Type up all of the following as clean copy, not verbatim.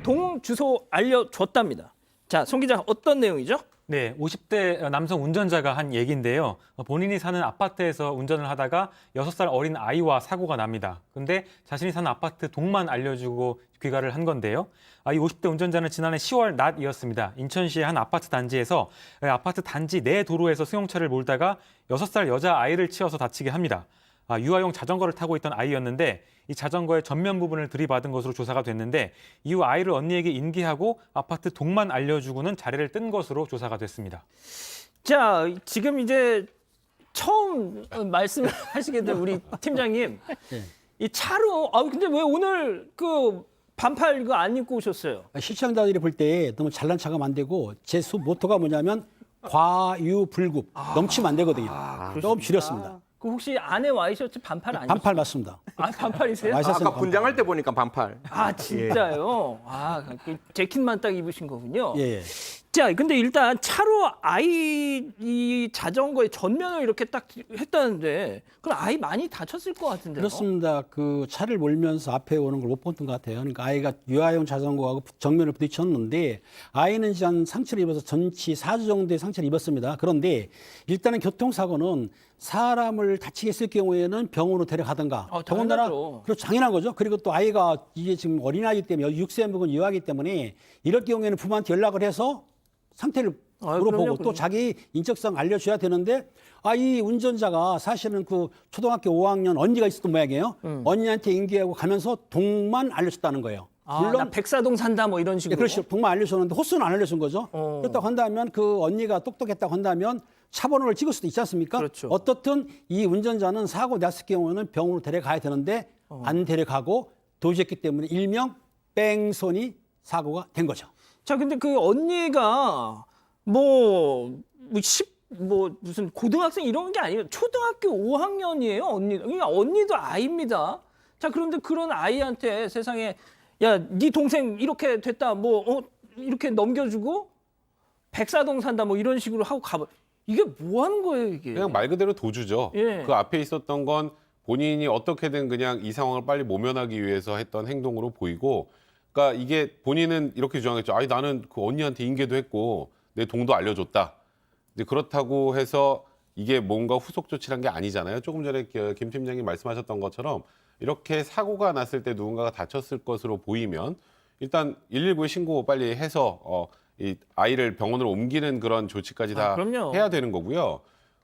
동 주소 알려줬답니다. 자, 송 기자 어떤 내용이죠? 네, 50대 남성 운전자가 한 얘기인데요. 본인이 사는 아파트에서 운전을 하다가 6살 어린 아이와 사고가 납니다. 근데 자신이 사는 아파트 동만 알려주고 귀가를 한 건데요. 이 50대 운전자는 지난해 10월 낮이었습니다. 인천시의 한 아파트 단지에서 아파트 단지 내 도로에서 승용차를 몰다가 6살 여자 아이를 치어서 다치게 합니다. 유아용 자전거를 타고 있던 아이였는데 이 자전거의 전면 부분을 들이받은 것으로 조사가 됐는데 이후 아이를 언니에게 인계하고 아파트 동만 알려주고는 자리를 뜬 것으로 조사가 됐습니다. 자, 지금 이제 처음 말씀을 하시게 된 우리 팀장님. 네. 이 차로, 근데 왜 오늘 그 반팔 이거 안 입고 오셨어요? 시청자들이 볼 때 너무 잘난 척하면 안 되고 제 모토가 뭐냐면 과유불급 넘치면 안 되거든요. 좀 줄였습니다. 그 혹시 안에 와이셔츠 반팔 아니에요? 반팔 맞습니다. 반팔이세요? 와이셔츠 아까 분장할 때 보니까 반팔. 진짜요? 그 재킷만 딱 입으신 거군요. 예, 예. 자, 근데 일단 차로 아이 이 자전거의 전면을 이렇게 딱 했다는데 그럼 아이 많이 다쳤을 것 같은데요? 그렇습니다. 그 차를 몰면서 앞에 오는 걸 못 봤던 것 같아요. 그러니까 아이가 유아용 자전거하고 정면을 부딪혔는데 아이는 한 상처를 입어서 전치 4주 정도의 상처를 입었습니다. 그런데 일단은 교통사고는 사람을 다치게 했을 경우에는 병원으로 데려가든가. 더군다나 당연하죠. 그렇죠, 당연한 거죠. 그리고 또 아이가 이게 지금 어린아이기 때문에 6세 먹은 유아이기 때문에 이럴 경우에는 부모한테 연락을 해서 상태를 물어보고 또 자기 인적사항 알려줘야 되는데 이 운전자가 사실은 그 초등학교 5학년 언니가 있었던 모양이에요. 언니한테 인계하고 가면서 동만 알려줬다는 거예요. 나 백사동 산다 뭐 이런 식으로. 네, 그렇죠. 동만 알려줬는데 호수는 안 알려준 거죠. 그렇다고 한다면 그 언니가 똑똑했다고 한다면 차 번호를 찍을 수도 있지 않습니까? 그렇죠. 어떻든 이 운전자는 사고 났을 경우에는 병원으로 데려가야 되는데 안 데려가고 도주했기 때문에 일명 뺑소니 사고가 된 거죠. 자, 근데 그 언니가 무슨 고등학생 이런 게 아니에요. 초등학교 5학년이에요, 언니. 그러니까 언니도 아이입니다. 자, 그런데 그런 아이한테 세상에 야, 네 동생 이렇게 됐다. 이렇게 넘겨주고 백사동 산다 뭐 이런 식으로 하고 가버. 이게 뭐 하는 거예요, 이게? 그냥 말 그대로 도주죠. 예. 그 앞에 있었던 건 본인이 어떻게든 그냥 이 상황을 빨리 모면하기 위해서 했던 행동으로 보이고, 그러니까 이게 본인은 이렇게 주장했죠. 나는 그 언니한테 인계도 했고 내 동도 알려줬다. 근데 그렇다고 해서 이게 뭔가 후속 조치란 게 아니잖아요. 조금 전에 김 팀장님 말씀하셨던 것처럼 이렇게 사고가 났을 때 누군가가 다쳤을 것으로 보이면 일단 119에 신고 빨리 해서 이 아이를 병원으로 옮기는 그런 조치까지 다 그럼요. 해야 되는 거고요.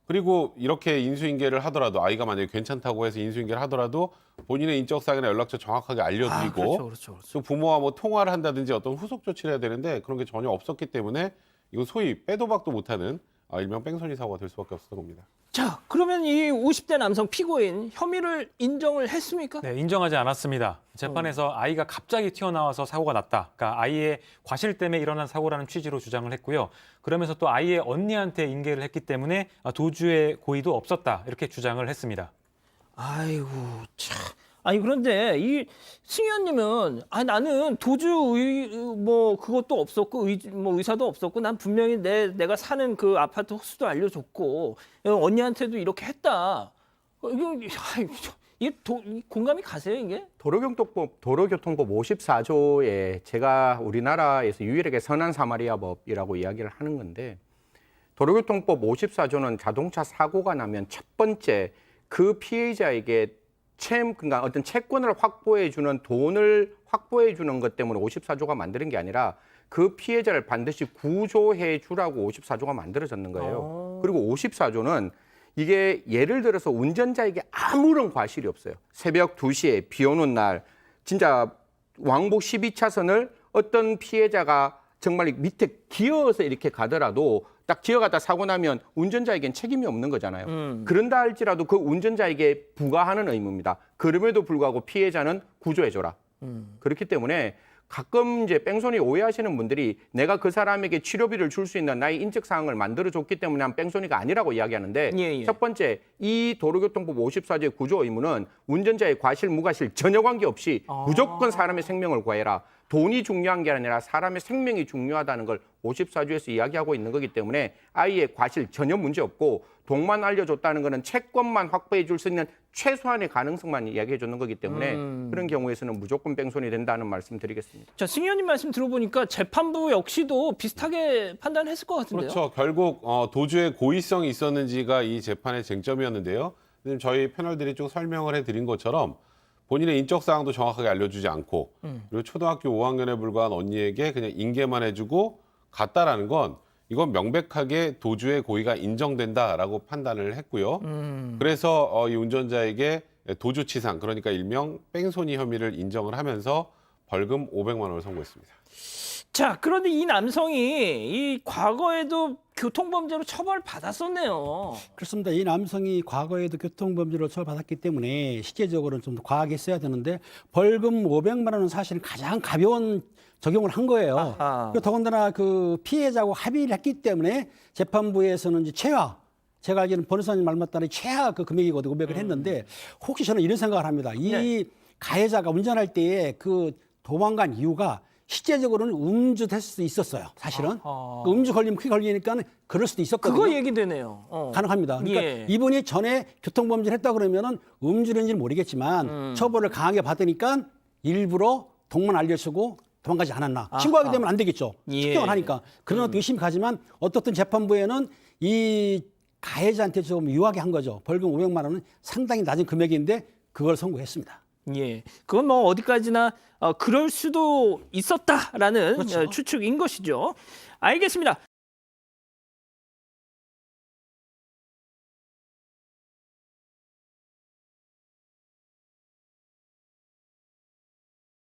그리고 이렇게 인수인계를 하더라도 아이가 만약에 괜찮다고 해서 인수인계를 하더라도 본인의 인적사항이나 연락처 정확하게 알려드리고 그렇죠. 또 부모와 통화를 한다든지 어떤 후속 조치를 해야 되는데 그런 게 전혀 없었기 때문에 이거 소위 빼도 박도 못하는 일명 뺑소니 사고가 될 수밖에 없었던 겁니다. 자, 그러면 이 50대 남성 피고인 혐의를 인정을 했습니까? 네, 인정하지 않았습니다. 재판에서 아이가 갑자기 튀어나와서 사고가 났다. 그러니까 아이의 과실 때문에 일어난 사고라는 취지로 주장을 했고요. 그러면서 또 아이의 언니한테 인계를 했기 때문에 도주의 고의도 없었다. 이렇게 주장을 했습니다. 아이고, 참. 그런데 이 승현님은 나는 그것도 없었고 의사도 없었고 난 분명히 내가 사는 그 아파트 호수도 알려줬고 언니한테도 이렇게 했다. 이게 공감이 가세요, 이게? 도로교통법 54조에 제가 우리나라에서 유일하게 선한 사마리아법이라고 이야기를 하는 건데, 도로교통법 54조는 자동차 사고가 나면 첫 번째 그 피해자에게 그러니까 어떤 채권을 확보해 주는 돈을 확보해 주는 것 때문에 54조가 만드는 게 아니라 그 피해자를 반드시 구조해 주라고 54조가 만들어졌는 거예요. 그리고 54조는 이게 예를 들어서 운전자에게 아무런 과실이 없어요. 새벽 2시에 비 오는 날 진짜 왕복 12차선을 어떤 피해자가 정말 밑에 기어서 이렇게 가더라도 딱 기어가다 사고 나면 운전자에겐 책임이 없는 거잖아요. 그런다 할지라도 그 운전자에게 부과하는 의무입니다. 그럼에도 불구하고 피해자는 구조해줘라. 그렇기 때문에 가끔 이제 뺑소니 오해하시는 분들이 내가 그 사람에게 치료비를 줄 수 있는 나의 인적사항을 만들어줬기 때문에 한 뺑소니가 아니라고 이야기하는데, 예. 첫 번째, 이 도로교통법 54조의 구조 의무는 운전자의 과실, 무과실 전혀 관계없이 무조건 사람의 생명을 구해라. 돈이 중요한 게 아니라 사람의 생명이 중요하다는 걸 54조에서 이야기하고 있는 거기 때문에 아이의 과실 전혀 문제 없고, 동만 알려줬다는 거는 채권만 확보해 줄 수 있는 최소한의 가능성만 이야기해 주는 거기 때문에 그런 경우에서는 무조건 뺑소니 된다는 말씀 드리겠습니다. 자, 승 의원님 말씀 들어보니까 재판부 역시도 비슷하게 판단했을 것 같은데요. 그렇죠. 결국 도주의 고의성이 있었는지가 이 재판의 쟁점이었는데요. 지금 저희 패널들이 쭉 설명을 해드린 것처럼 본인의 인적 사항도 정확하게 알려주지 않고 그리고 초등학교 5학년에 불과한 언니에게 그냥 인계만 해주고 갔다라는 건 이건 명백하게 도주의 고의가 인정된다라고 판단을 했고요. 그래서 이 운전자에게 도주치상, 그러니까 일명 뺑소니 혐의를 인정을 하면서 벌금 500만 원을 선고했습니다. 자, 그런데 이 남성이 이 과거에도 교통범죄로 처벌받았었네요. 그렇습니다. 이 남성이 과거에도 교통범죄로 처벌받았기 때문에 실제적으로는 좀 더 과하게 써야 되는데 벌금 500만 원은 사실은 가장 가벼운 적용을 한 거예요. 아하. 그리고 더군다나 그 피해자하고 합의를 했기 때문에 재판부에서는 이제 최하, 제가 알기로는 변호사님 말 맞다니 최하 그 금액이거든요. 500을 했는데 혹시 저는 이런 생각을 합니다. 이 네. 가해자가 운전할 때에 그 도망간 이유가 실제적으로는 음주됐을 수도 있었어요. 사실은 아하. 그 음주 걸리면 크게 걸리니까 그럴 수도 있었거든요. 그거 얘기되네요. 가능합니다. 그러니까 예. 이분이 전에 교통범죄를 했다 그러면은 음주인지는 모르겠지만 처벌을 강하게 받으니까 일부러 동만 알려주고 도망가지 않았나. 신고하게 되면 안 되겠죠. 예. 특정을 하니까. 그런 것도 의심이 가지만 어떻든 재판부에는 이 가해자한테 좀 유하게 한 거죠. 벌금 500만 원은 상당히 낮은 금액인데 그걸 선고했습니다. 예, 그건 뭐 어디까지나 그럴 수도 있었다라는 그렇죠. 추측인 것이죠. 알겠습니다.